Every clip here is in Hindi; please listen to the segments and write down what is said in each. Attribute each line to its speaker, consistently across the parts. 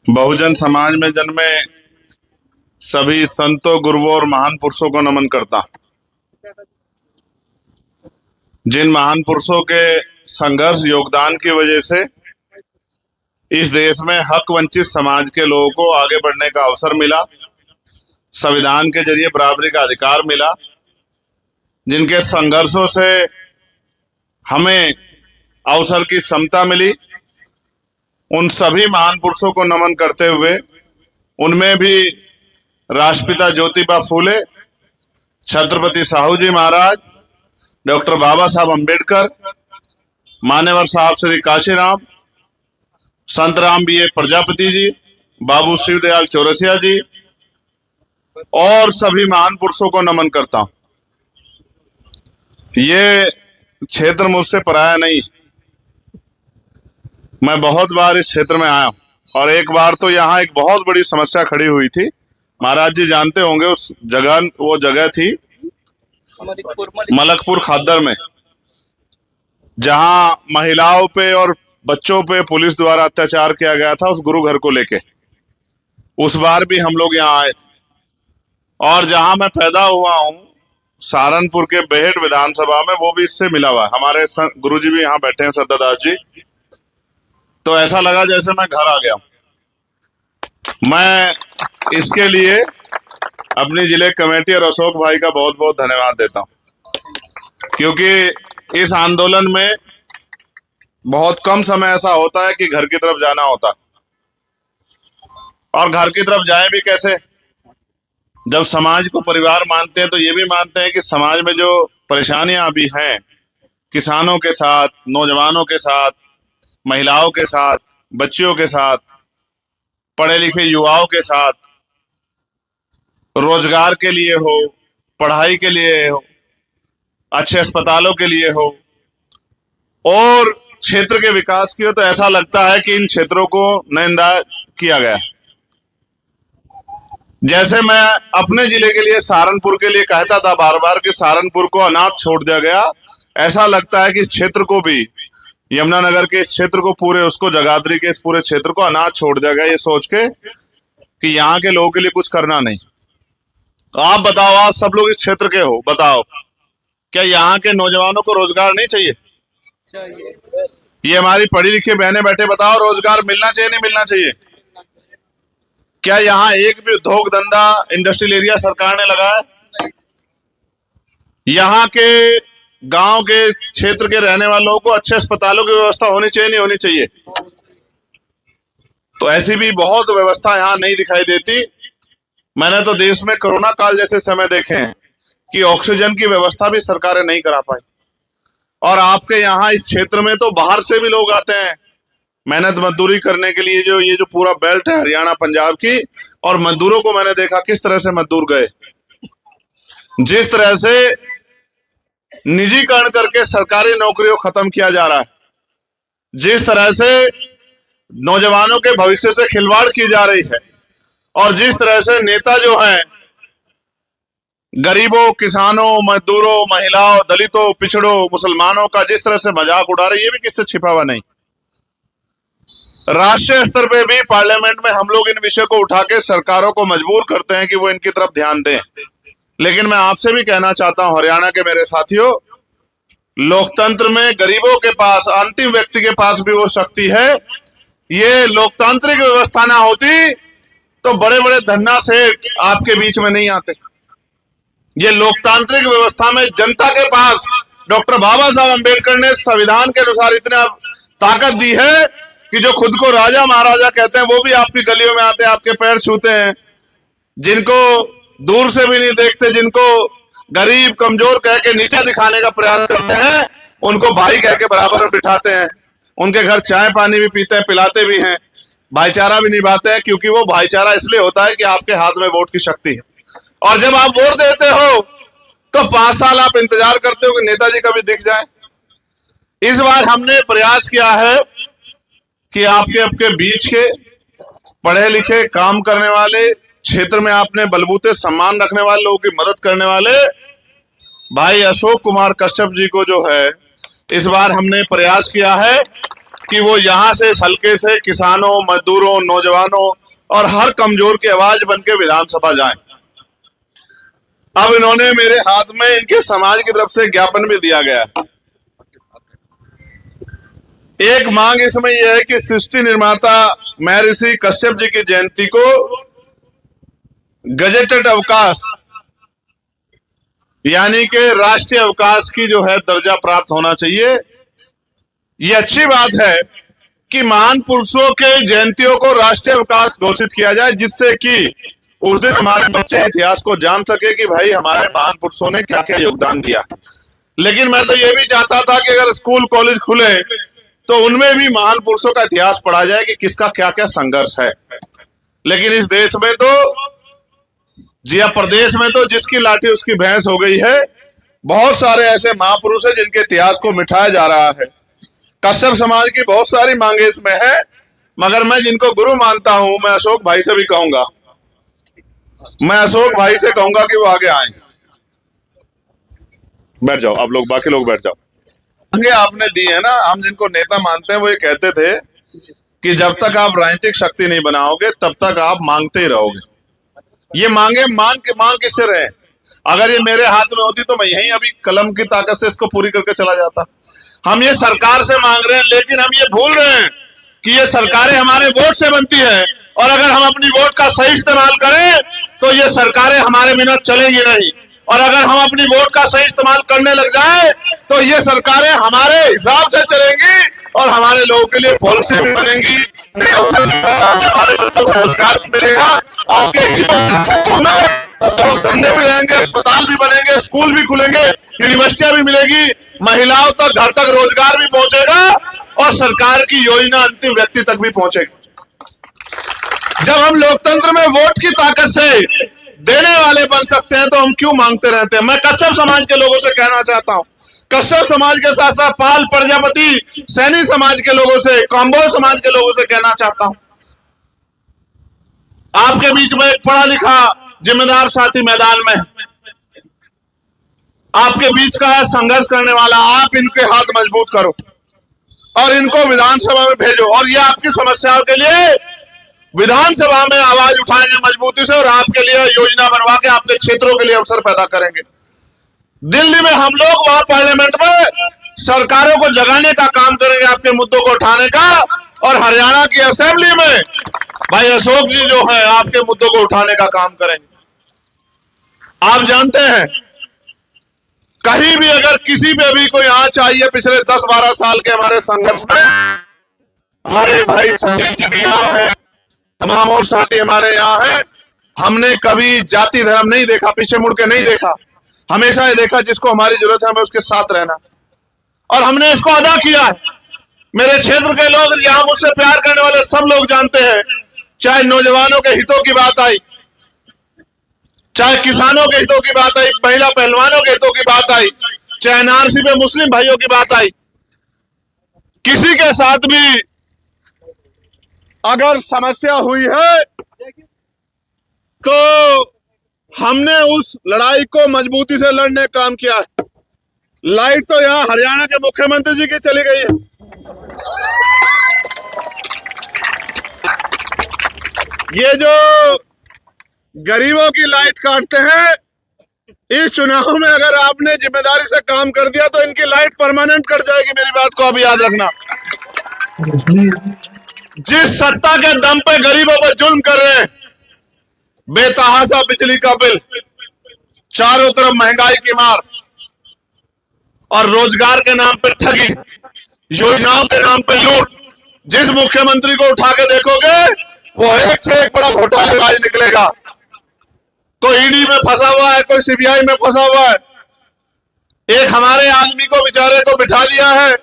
Speaker 1: बहुजन समाज में जन्मे सभी संतों, गुरुओं और महान पुरुषों को नमन करता हूं। जिन महान पुरुषों के संघर्ष योगदान की वजह से इस देश में हक वंचित समाज के लोगों को आगे बढ़ने का अवसर मिला, संविधान के जरिए बराबरी का अधिकार मिला, जिनके संघर्षों से हमें अवसर की समता मिली, उन सभी महान पुरुषों को नमन करते हुए उनमें भी राष्ट्रपिता ज्योतिबा फूले, छत्रपति साहू जी महाराज, डॉक्टर बाबा साहब अम्बेडकर, मान्यवर साहब श्री काशीराम, संत राम बी ए प्रजापति जी, बाबू शिवदयाल चौरसिया जी और सभी महान पुरुषों को नमन करता हूं। ये क्षेत्र मुझसे पराया नहीं। मैं बहुत बार इस क्षेत्र में आया हूं और एक बार तो यहाँ एक बहुत बड़ी समस्या खड़ी हुई थी। महाराज जी जानते होंगे उस जगह, वो जगह थी मलकपुर खद्दर में, जहां महिलाओं पे और बच्चों पे पुलिस द्वारा अत्याचार किया गया था उस गुरु घर को लेके। उस बार भी हम लोग यहाँ आए थे और जहां मैं पैदा हुआ हूं सहारनपुर के बेहट विधानसभा में, वो भी इससे मिला हुआ है। हमारे गुरुजी भी यहाँ बैठे हैं, श्रद्धादास जी। तो ऐसा लगा जैसे मैं घर आ गया। मैं इसके लिए अपनी जिले कमेटी और अशोक भाई का बहुत बहुत धन्यवाद देता हूं, क्योंकि इस आंदोलन में बहुत कम समय ऐसा होता है कि घर की तरफ जाना होता, और घर की तरफ जाए भी कैसे। जब समाज को परिवार मानते हैं तो ये भी मानते हैं कि समाज में जो परेशानियां अभी हैं, किसानों के साथ, नौजवानों के साथ, महिलाओं के साथ, बच्चियों के साथ, पढ़े लिखे युवाओं के साथ, रोजगार के लिए हो, पढ़ाई के लिए हो, अच्छे अस्पतालों के लिए हो और क्षेत्र के विकास की हो, तो ऐसा लगता है कि इन क्षेत्रों को नयनदार किया गया। जैसे मैं अपने जिले के लिए, सहारनपुर के लिए कहता था बार बार कि सहारनपुर को अनाथ छोड़ दिया गया, ऐसा लगता है कि इस क्षेत्र को भी, यमुनानगर के इस क्षेत्र को, पूरे उसको, जगाधरी के इस पूरे क्षेत्र को अनाथ छोड़ दिया गया, ये सोच के कि यहाँ के लोगों के लिए कुछ करना नहीं। तो आप बताओ, आप सब लोग इस क्षेत्र के हो, बताओ क्या यहाँ के नौजवानों को रोजगार नहीं चाहिए? ये हमारी पढ़ी लिखी बहनें बैठे, बताओ रोजगार मिलना चाहिए नहीं मिलना चाहिए? क्या यहाँ एक भी उद्योग धंधा, इंडस्ट्रियल एरिया सरकार ने लगाया? यहाँ के गांव के क्षेत्र के रहने वालों को अच्छे अस्पतालों की व्यवस्था होनी चाहिए नहीं होनी चाहिए? तो ऐसी भी बहुत व्यवस्था यहाँ नहीं दिखाई देती। मैंने तो देश में कोरोना काल जैसे समय देखे हैं कि ऑक्सीजन की व्यवस्था भी सरकारें नहीं करा पाई, और आपके यहाँ इस क्षेत्र में तो बाहर से भी लोग आते हैं मेहनत मजदूरी करने के लिए। जो ये जो पूरा बेल्ट है हरियाणा पंजाब की, और मजदूरों को मैंने देखा किस तरह से मजदूर गए। जिस तरह से निजीकरण करके सरकारी नौकरियों खत्म किया जा रहा है, जिस तरह से नौजवानों के भविष्य से खिलवाड़ की जा रही है, और जिस तरह से नेता जो हैं गरीबों, किसानों, मजदूरों, महिलाओं, दलितों, पिछड़ों, मुसलमानों का जिस तरह से मजाक उड़ा रहे, ये भी किससे छिपा हुआ नहीं। राष्ट्रीय स्तर पे भी पार्लियामेंट में हम लोग इन विषयों को उठा के सरकारों को मजबूर करते हैं कि वो इनकी तरफ ध्यान दें। लेकिन मैं आपसे भी कहना चाहता हूं, हरियाणा के मेरे साथियों, लोकतंत्र में गरीबों के पास, अंतिम व्यक्ति के पास भी वो शक्ति है। ये लोकतांत्रिक व्यवस्था ना होती तो बड़े बड़े धन्ना सेठ आपके बीच में नहीं आते। ये लोकतांत्रिक व्यवस्था में जनता के पास डॉक्टर बाबा साहब अम्बेडकर ने संविधान के अनुसार इतनी ताकत दी है कि जो खुद को राजा महाराजा कहते हैं वो भी आपकी गलियों में आते हैं, आपके पैर छूते हैं, जिनको दूर से भी नहीं देखते, जिनको गरीब कमजोर कह के नीचा दिखाने का प्रयास करते हैं, उनको भाई कह के बराबर में बिठाते हैं, उनके घर चाय पानी भी पीते हैं, पिलाते भी हैं, भाईचारा भी निभाते हैं, क्योंकि वो भाईचारा इसलिए होता है कि आपके हाथ में वोट की शक्ति है। और जब आप वोट देते हो तो 5 साल आप इंतजार करते हो कि नेताजी कभी दिख जाए। इस बार हमने प्रयास किया है कि आपके बीच के पढ़े लिखे, काम करने वाले, क्षेत्र में आपने बलबूते सम्मान रखने वाले लोगों की मदद करने वाले भाई अशोक कुमार कश्यप जी को जो है, इस बार हमने प्रयास किया है कि वो यहां से इस हल्के से किसानों, मजदूरों, नौजवानों और हर कमजोर की आवाज बन के विधानसभा जाएं। अब इन्होंने मेरे हाथ में इनके समाज की तरफ से ज्ञापन भी दिया गया है। एक मांग इसमें यह है कि सृष्टि निर्माता महर्षि कश्यप जी की जयंती को गजेटेड अवकाश यानी कि राष्ट्रीय अवकाश की जो है दर्जा प्राप्त होना चाहिए। ये अच्छी बात है कि महान पुरुषों के जयंतियों को राष्ट्रीय अवकाश घोषित किया जाए, जिससे कि उस दिन हमारे बच्चे इतिहास को जान सके कि भाई हमारे महान पुरुषों ने क्या क्या योगदान दिया। लेकिन मैं तो ये भी चाहता था कि अगर स्कूल कॉलेज खुले तो उनमें भी महान पुरुषों का इतिहास पढ़ा जाए कि किसका क्या क्या संघर्ष है। लेकिन इस देश में तो जी प्रदेश में तो जिसकी लाठी उसकी भैंस हो गई है। बहुत सारे ऐसे महापुरुष हैं जिनके इतिहास को मिटाया जा रहा है। कश्यप समाज की बहुत सारी मांगे इसमें है, मगर मैं जिनको गुरु मानता हूं, मैं अशोक भाई से भी कहूंगा, मैं अशोक भाई से कहूंगा कि वो आगे आए। बैठ जाओ आप लोग, बाकी लोग बैठ जाओ। मांगे आपने दी है ना, हम जिनको नेता मानते हैं वो ये कहते थे कि जब तक आप राजनीतिक शक्ति नहीं बनाओगे तब तक आप मांगते ही रहोगे। ये मांगे मांग किससे रहे? अगर ये मेरे हाथ में होती तो मैं यहीं अभी कलम की ताकत से इसको पूरी करके चला जाता। हम ये सरकार से मांग रहे हैं, लेकिन हम ये भूल रहे हैं कि ये सरकारें हमारे वोट से बनती है, और अगर हम अपनी वोट का सही इस्तेमाल करें तो ये सरकारें हमारे बिना चलेंगी नहीं, और अगर हम अपनी वोट का सही इस्तेमाल करने लग जाए तो ये सरकारें हमारे हिसाब से चलेंगी और हमारे लोगों के लिए पॉलिसी भी बनेंगी, हमारे बच्चों को रोजगार भी मिलेगा, आपके धंधे भी रहेंगे, अस्पताल भी बनेंगे, स्कूल भी खुलेंगे, यूनिवर्सिटियां भी मिलेगी, महिलाओं तक घर तक रोजगार भी पहुंचेगा और सरकार की योजना अंतिम व्यक्ति तक भी पहुंचेगी। जब हम लोकतंत्र में वोट की ताकत से देने वाले बन सकते हैं तो हम क्यों मांगते रहते हैं? मैं कश्यप समाज के लोगों से कहना चाहता हूं, कश्यप समाज के साथ साथ पाल, प्रजापति, सैनी समाज के लोगों से, काम्बोज समाज के लोगों से कहना चाहता हूं, आपके बीच में एक पढ़ा लिखा जिम्मेदार साथी मैदान में, आपके बीच का संघर्ष करने वाला, आप इनके हाथ मजबूत करो और इनको विधानसभा में भेजो, और ये आपकी समस्याओं के लिए विधानसभा में आवाज उठाएंगे मजबूती से, और आपके लिए योजना बनवा के आपके क्षेत्रों के लिए अवसर पैदा करेंगे। दिल्ली में हम लोग वहां पार्लियामेंट में सरकारों को जगाने का काम करेंगे, आपके मुद्दों को उठाने का, और हरियाणा की असेंबली में भाई अशोक जी जो है आपके मुद्दों को उठाने का काम करेंगे। आप जानते हैं कहीं भी अगर किसी पे भी कोई आंच आई है पिछले 10-12 साल के हमारे संघर्ष में, हमारे भाई संजय जी भी यहाँ है, तमाम और साथी हमारे यहाँ हैं, हमने कभी जाति धर्म नहीं देखा, पीछे मुड़ के नहीं देखा, हमेशा ये देखा जिसको हमारी जरूरत है हमें उसके साथ रहना, और हमने इसको अदा किया है। मेरे क्षेत्र के लोग, यहाँ मुझसे प्यार करने वाले सब लोग जानते हैं, चाहे नौजवानों के हितों की बात आई, चाहे किसानों के हितों की बात आई, महिला पहलवानों के हितों की बात आई, चाहे एनआरसी पे मुस्लिम भाइयों की बात आई, किसी के साथ भी अगर समस्या हुई है तो हमने उस लड़ाई को मजबूती से लड़ने का काम किया है। लाइट तो यहां हरियाणा के मुख्यमंत्री जी की चली गई है। ये जो गरीबों की लाइट काटते हैं, इस चुनाव में अगर आपने जिम्मेदारी से काम कर दिया तो इनकी लाइट परमानेंट कट जाएगी। मेरी बात को अब याद रखना। जिस सत्ता के दम पे गरीबों पर जुल्म कर रहे हैं, बेतहाशा बिजली का बिल, चारों तरफ महंगाई की मार, और रोजगार के नाम पे ठगी, योजनाओं के नाम पे लूट, जिस मुख्यमंत्री को उठा के देखोगे वो एक से एक बड़ा घोटालेबाज निकलेगा। कोई ईडी में फंसा हुआ है, कोई सीबीआई में फंसा हुआ है। एक हमारे आदमी को बेचारे को बिठा दिया है,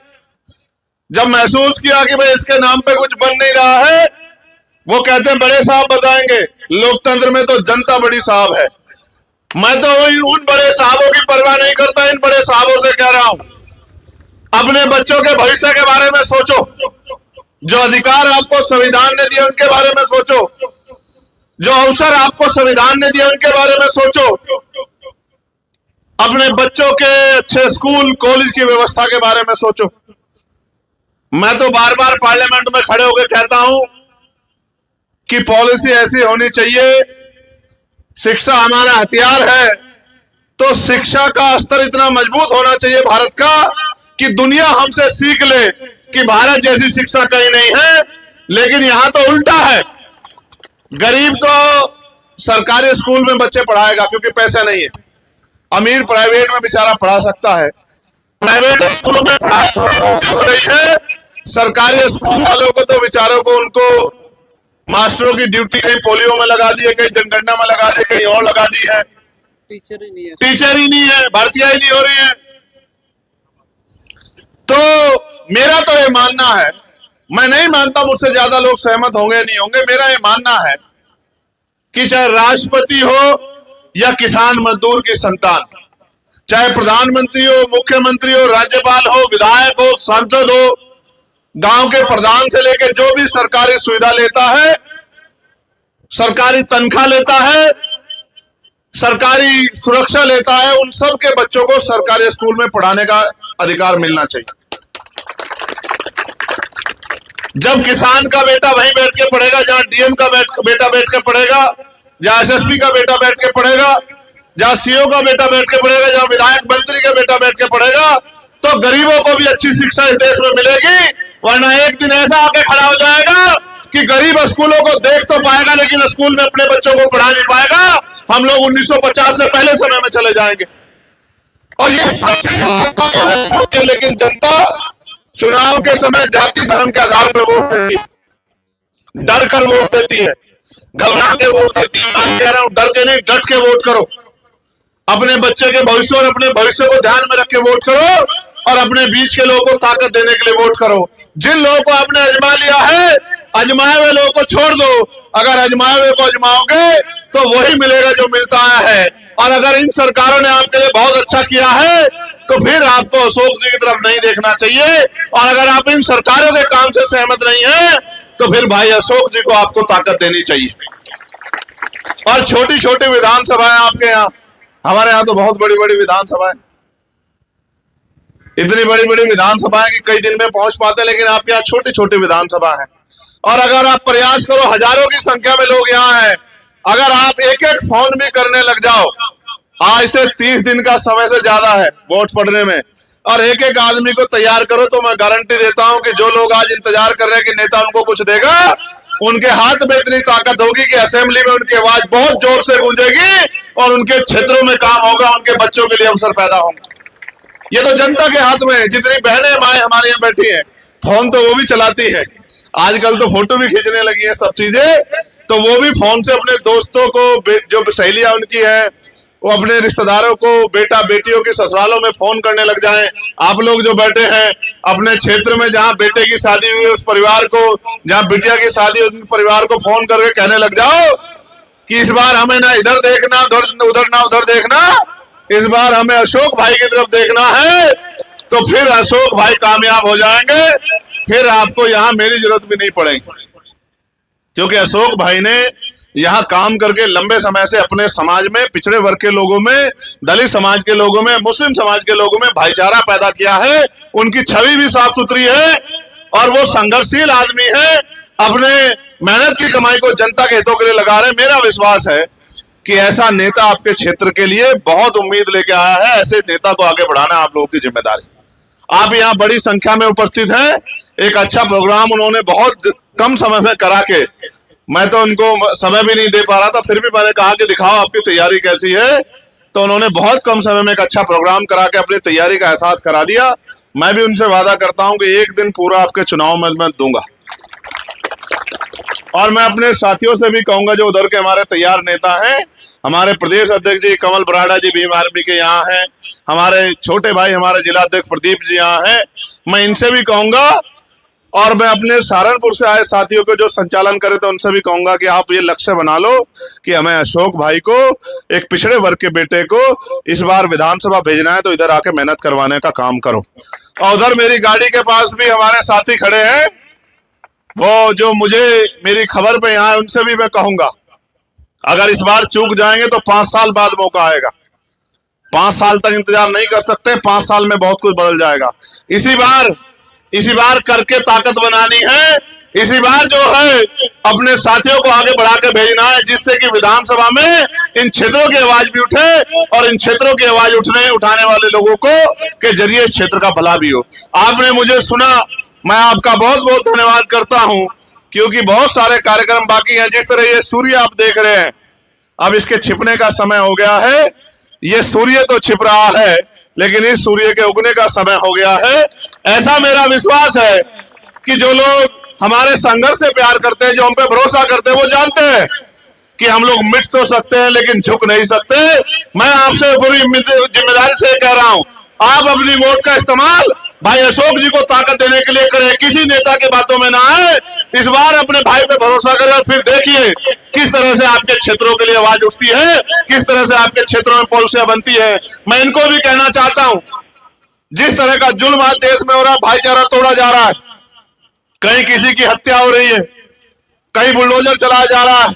Speaker 1: जब महसूस किया कि भाई इसके नाम पे कुछ बन नहीं रहा है, वो कहते हैं बड़े साहब बताएंगे। लोकतंत्र में तो जनता बड़ी साहब है। मैं तो उन बड़े साहबों की परवाह नहीं करता, इन बड़े साहबों से कह रहा हूं, अपने बच्चों के भविष्य के बारे में सोचो, जो अधिकार आपको संविधान ने दिए उनके बारे में सोचो, जो अवसर आपको संविधान ने दिए उनके बारे में सोचो, अपने बच्चों के अच्छे स्कूल कॉलेज की व्यवस्था के बारे में सोचो। मैं तो बार बार पार्लियामेंट में खड़े होकर कहता हूं कि पॉलिसी ऐसी होनी चाहिए, शिक्षा हमारा हथियार है, तो शिक्षा का स्तर इतना मजबूत होना चाहिए भारत का कि दुनिया हमसे सीख ले कि भारत जैसी शिक्षा कहीं नहीं है। लेकिन यहां तो उल्टा है, गरीब तो सरकारी स्कूल में बच्चे पढ़ाएगा क्योंकि पैसा नहीं है, अमीर प्राइवेट में बेचारा पढ़ा सकता है। प्राइवेट स्कूलों में पढ़ाई हो रही है, सरकारी स्कूल वालों को तो बेचारों को उनको मास्टरों की ड्यूटी कहीं पोलियो में लगा दी है, कहीं जनगणना में लगा दी, कहीं और लगा दी है। टीचर ही नहीं है, भर्तियां ही नहीं हो रही है। तो मेरा तो ये मानना है, मैं नहीं मानता मुझसे ज्यादा लोग सहमत होंगे नहीं होंगे, मेरा ये मानना है कि चाहे राष्ट्रपति हो या किसान मजदूर की संतान, चाहे प्रधानमंत्री हो, मुख्यमंत्री हो, राज्यपाल हो, विधायक हो, सांसद हो, गांव के प्रधान से लेकर जो भी सरकारी सुविधा लेता है, सरकारी तनख्वाह लेता है, सरकारी सुरक्षा लेता है, उन सब के बच्चों को सरकारी स्कूल में पढ़ाने का अधिकार मिलना चाहिए। जब किसान का बेटा वहीं बैठ के पढ़ेगा जहां डीएम का बेटा बैठ के पढ़ेगा, जहां एसएसपी का बेटा बैठ के पढ़ेगा, जहां सीओ का बेटा बैठ के पढ़ेगा, जहां विधायक मंत्री का बेटा बैठ के पढ़ेगा, तो गरीबों को भी अच्छी शिक्षा इस देश में मिलेगी। वरना एक दिन ऐसा आके खड़ा हो जाएगा कि गरीब स्कूलों को देख तो पाएगा लेकिन स्कूल में अपने बच्चों को पढ़ा नहीं पाएगा। हम लोग 1950 से पहले समय में चले जाएंगे। और ये सब लेकिन जनता चुनाव के समय जाति धर्म के आधार पर वोट देती है, डर कर वोट देती है, घबरा के वोट देती है। मैं कह रहा हूं डर के नहीं, डट के वोट करो। अपने बच्चे के भविष्य और अपने भविष्य को ध्यान में रख के वोट करो और अपने बीच के लोगों को ताकत देने के लिए वोट करो। जिन लोगों को आपने आजमा लिया है, आजमाए हुए लोगों को छोड़ दो। अगर आजमाए हुए को आजमाओगे तो वही मिलेगा जो मिलता आया है। और अगर इन सरकारों ने आपके लिए बहुत अच्छा किया है तो फिर आपको अशोक जी की तरफ नहीं देखना चाहिए। और अगर आप इन सरकारों के काम से सहमत नहीं है तो फिर भाई अशोक जी को आपको ताकत देनी चाहिए। और छोटी छोटी विधानसभाएं आपके यहाँ, हमारे यहाँ तो बहुत बड़ी बड़ी विधानसभाएं, इतनी बड़ी बड़ी विधानसभाएं कि कई दिन में पहुंच पाते, लेकिन आपके यहाँ छोटी छोटी विधानसभा है। और अगर आप प्रयास करो, हजारों की संख्या में लोग यहाँ हैं, अगर आप एक एक फोन भी करने लग जाओ, आज से 30 दिन का समय से ज्यादा है वोट पड़ने में, और एक एक आदमी को तैयार करो तो मैं गारंटी देता हूं कि जो लोग आज इंतजार कर रहे हैं कि नेता उनको कुछ देगा, उनके हाथ में इतनी ताकत होगी कि असेंबली में उनकी आवाज बहुत जोर से गूंजेगी और उनके क्षेत्रों में काम होगा, उनके बच्चों के लिए अवसर पैदा होंगे। ये तो जनता के हाथ में है। जितनी बहनें माएं हमारे यहाँ बैठी हैं, फोन तो वो भी चलाती है, आजकल तो फोटो भी खींचने लगी है, सब चीजें, तो वो भी फोन से अपने दोस्तों को, जो सहेलियां उनकी है, वो अपने रिश्तेदारों को, बेटा बेटियों के ससुरालों में फोन करने लग जाएं। आप लोग जो बैठे हैं अपने क्षेत्र में, जहां बेटे की शादी हुई उस परिवार को, जहां बिटिया की शादी हुई उस परिवार को फोन करके कहने लग जाओ कि इस बार हमें ना इधर देखना उधर ना उधर देखना, इस बार हमें अशोक भाई की तरफ देखना है, तो फिर अशोक भाई कामयाब हो जाएंगे। फिर आपको यहां मेरी जरूरत भी नहीं पड़ेगी, क्योंकि अशोक भाई ने यहां काम करके लंबे समय से अपने समाज में, पिछड़े वर्ग के लोगों में, दलित समाज के लोगों में, मुस्लिम समाज के लोगों में भाईचारा पैदा किया है। उनकी छवि भी साफ सुथरी है और वो संघर्षशील आदमी है, अपने मेहनत की कमाई को जनता के हितों के लिए लगा रहे। मेरा विश्वास है कि ऐसा नेता आपके क्षेत्र के लिए बहुत उम्मीद लेके आया है। ऐसे नेता को आगे बढ़ाना आप लोगों की जिम्मेदारी। आप यहाँ बड़ी संख्या में उपस्थित हैं, एक अच्छा प्रोग्राम उन्होंने बहुत कम समय में करा के, मैं तो उनको समय भी नहीं दे पा रहा था, फिर भी मैंने कहा कि दिखाओ आपकी तैयारी कैसी है, तो उन्होंने बहुत कम समय में एक अच्छा प्रोग्राम करा के अपनी तैयारी का एहसास करा दिया। मैं भी उनसे वादा करता हूं कि एक दिन पूरा आपके चुनाव में मैं दूंगा। और मैं अपने साथियों से भी कहूंगा जो उधर के हमारे तैयार नेता हैं, हमारे प्रदेश अध्यक्ष जी कमल बराड़ा जी भीम आर्मी के यहाँ हैं, हमारे छोटे भाई हमारे जिला अध्यक्ष प्रदीप जी यहाँ हैं, मैं इनसे भी कहूंगा, और मैं अपने सहारनपुर से आए साथियों को जो संचालन करे थे उनसे भी कहूंगा कि आप ये लक्ष्य बना लो कि हमें अशोक भाई को, एक पिछड़े वर्ग के बेटे को इस बार विधानसभा भेजना है, तो इधर आके मेहनत करवाने का काम करो। और उधर मेरी गाड़ी के पास भी हमारे साथी खड़े हैं, वो जो मुझे मेरी खबर पे यहाँ, उनसे भी मैं कहूंगा अगर इस बार चूक जाएंगे तो 5 साल बाद मौका आएगा। 5 साल तक इंतजार नहीं कर सकते, 5 साल में बहुत कुछ बदल जाएगा। इसी बार इसी बार करके ताकत बनानी है। इसी बार जो है अपने साथियों को आगे बढ़ा के भेजना है, जिससे कि विधानसभा में इन क्षेत्रों की आवाज भी उठे और इन क्षेत्रों की आवाज उठाने वाले लोगों को के जरिए इस क्षेत्र का भला भी हो। आपने मुझे सुना, मैं आपका बहुत बहुत धन्यवाद करता हूं, क्योंकि बहुत सारे कार्यक्रम बाकी हैं। जिस तरह ये सूर्य आप देख रहे हैं, अब इसके छिपने का समय हो गया है। ये सूर्य तो छिप रहा है, लेकिन इस सूर्य के उगने का समय हो गया है। ऐसा मेरा विश्वास है कि जो लोग हमारे संघर्ष से प्यार करते हैं, जो हम पे भरोसा करते हैं, वो जानते हैं कि हम लोग मिट तो सकते हैं लेकिन झुक नहीं सकते। मैं आपसे पूरी जिम्मेदारी से कह रहा हूं, आप अपनी वोट का इस्तेमाल भाई अशोक जी को ताकत देने के लिए करें, किसी नेता की बातों में ना आए। इस बार अपने भाई पे भरोसा करें और फिर देखिए किस तरह से आपके क्षेत्रों के लिए आवाज उठती है, किस तरह से आपके क्षेत्रों में पॉलिसियां बनती है। मैं इनको भी कहना चाहता हूं, जिस तरह का जुल्म आज देश में हो रहा, भाईचारा तोड़ा जा रहा है, कहीं किसी की हत्या हो रही है, कहीं बुलडोजर चलाया जा रहा है,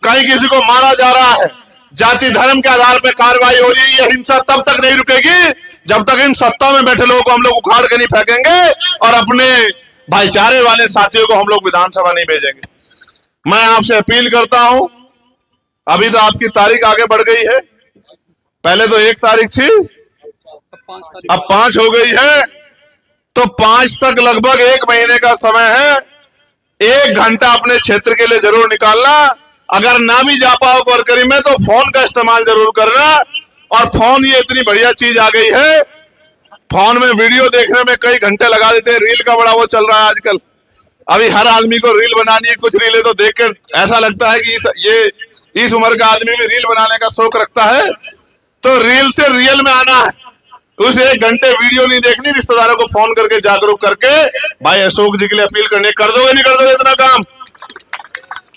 Speaker 1: कहीं किसी को मारा जा रहा है, जाति धर्म के आधार पर कार्रवाई हो रही है। यह हिंसा तब तक नहीं रुकेगी जब तक इन सत्ता में बैठे लोगों को हम लोग उखाड़ के नहीं फेंकेंगे और अपने भाईचारे वाले साथियों को हम लोग विधानसभा नहीं भेजेंगे। मैं आपसे अपील करता हूं, अभी तो आपकी तारीख आगे बढ़ गई है, पहले तो 1 तारीख थी, अब 5 हो गई है, तो 5 तक लगभग 1 महीने का समय है। 1 घंटा अपने क्षेत्र के लिए जरूर निकालना। अगर ना भी जा पाओ वर्करी में तो फोन का इस्तेमाल जरूर करना। और फोन ये इतनी बढ़िया चीज आ गई है, फोन में वीडियो देखने में कई घंटे लगा देते हैं। रील का बड़ा वो चल रहा है आजकल, अभी हर आदमी को रील बनानी है। कुछ रीलें तो देख कर ऐसा लगता है कि इस उम्र का आदमी भी रील बनाने का शौक रखता है। तो रील से रियल में आना है, उस 1 घंटे वीडियो नहीं देखनी, रिश्तेदारों को फोन करके जागरूक करके भाई अशोक जी के लिए अपील करनी। कर दोगे नहीं कर दोगे इतना काम?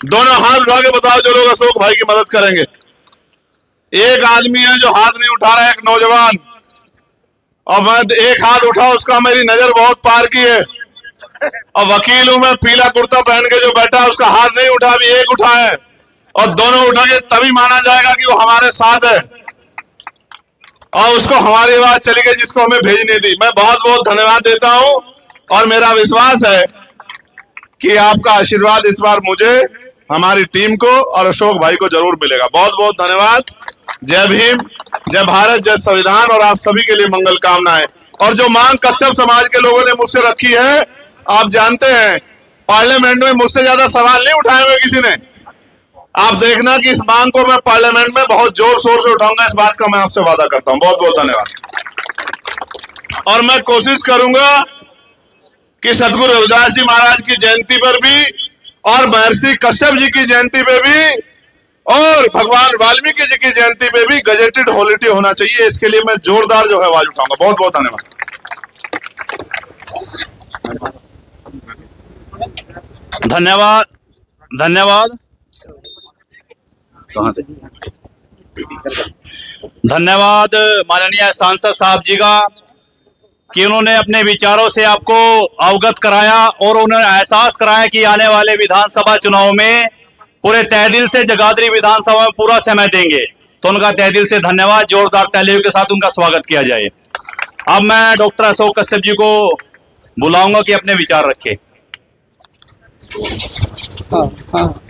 Speaker 1: दोनों हाथ उठा के बताओ जो लोग अशोक भाई की मदद करेंगे। एक आदमी है जो हाथ नहीं उठा रहा है, एक नौजवान, और मैं एक हाथ उठा, उसका मेरी नजर बहुत पार की है। और वकील हूं मैं, पीला कुर्ता पहन के जो बैठा है उसका हाथ नहीं उठा, अभी एक उठा है, और दोनों उठाके तभी माना जाएगा कि वो हमारे साथ है और उसको हमारी आवाज चली गई जिसको हमें भेजनी थी। मैं बहुत बहुत धन्यवाद देता हूं और मेरा विश्वास है कि आपका आशीर्वाद इस बार मुझे, हमारी टीम को और अशोक भाई को जरूर मिलेगा। बहुत बहुत धन्यवाद। जय भीम, जय भारत, जय संविधान, और आप सभी के लिए मंगल कामनाएं। और जो मांग कश्यप समाज के लोगों ने मुझसे रखी है, आप जानते हैं पार्लियामेंट में मुझसे ज्यादा सवाल नहीं उठाए हुए किसी ने। आप देखना कि इस मांग को मैं पार्लियामेंट में बहुत जोर शोर से उठाऊंगा, इस बात का मैं आपसे वादा करता हूं। बहुत बहुत धन्यवाद। और मैं कोशिश करूंगा कि सदगुरु रविदास जी महाराज की जयंती पर भी और महर्षि कश्यप जी की जयंती पे भी और भगवान वाल्मीकि जी की जयंती पे भी गजेटेड हॉलिडे होना चाहिए। इसके लिए मैं जोरदार जो है आवाज उठाऊंगा। बहुत बहुत धन्यवाद।
Speaker 2: धन्यवाद, धन्यवाद, कहां से? धन्यवाद माननीय सांसद साहब जी का कि उन्होंने अपने विचारों से आपको अवगत कराया और उन्होंने एहसास कराया कि आने वाले विधानसभा चुनाव में पूरे तहे दिल से जगाधरी विधानसभा में पूरा समय देंगे। तो उनका तहे दिल से धन्यवाद। जोरदार तालियों के साथ उनका स्वागत किया जाए। अब मैं डॉक्टर अशोक कश्यप जी को बुलाऊंगा कि अपने विचार रखें।
Speaker 3: हाँ।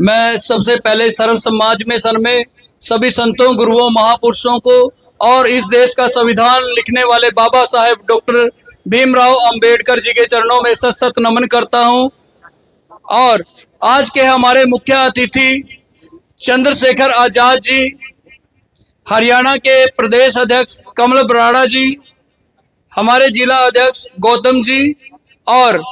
Speaker 3: मैं सबसे पहले सर्व समाज में सर में सभी संतों, गुरुओं, महापुरुषों को और इस देश का संविधान लिखने वाले बाबा साहेब डॉक्टर भीमराव अंबेडकर जी के चरणों में सत सत नमन करता हूं। और आज के हमारे मुख्य अतिथि चंद्रशेखर आजाद जी, हरियाणा के प्रदेश अध्यक्ष कमल बराड़ा जी, हमारे जिला अध्यक्ष गौतम जी और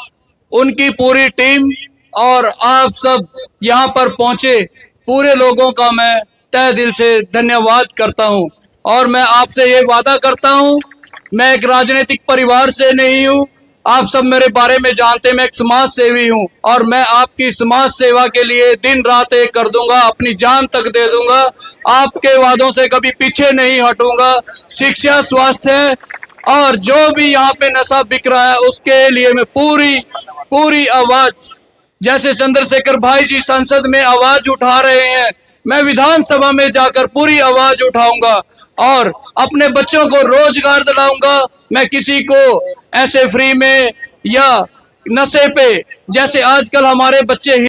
Speaker 3: उनकी पूरी टीम, और आप सब यहाँ पर पहुंचे पूरे लोगों का मैं तहे दिल से धन्यवाद करता हूं। और मैं आपसे ये वादा करता हूं, मैं एक राजनीतिक परिवार से नहीं हूं, आप सब मेरे बारे में जानते, मैं एक समाज सेवी हूं और मैं आपकी समाज सेवा के लिए दिन रात एक कर दूंगा, अपनी जान तक दे दूंगा, आपके वादों से कभी पीछे नहीं हटूंगा। शिक्षा, स्वास्थ्य और जो भी यहाँ पे नशा बिक रहा है उसके लिए मैं पूरी आवाज जैसे चंद्रशेखर भाई जी संसद में आवाज उठा रहे हैं, मैं विधानसभा में जाकर पूरी आवाज उठाऊंगा और अपने बच्चों को रोजगार दिलाऊंगा। मैं किसी को ऐसे फ्री में या नशे पे, जैसे आजकल हमारे बच्चे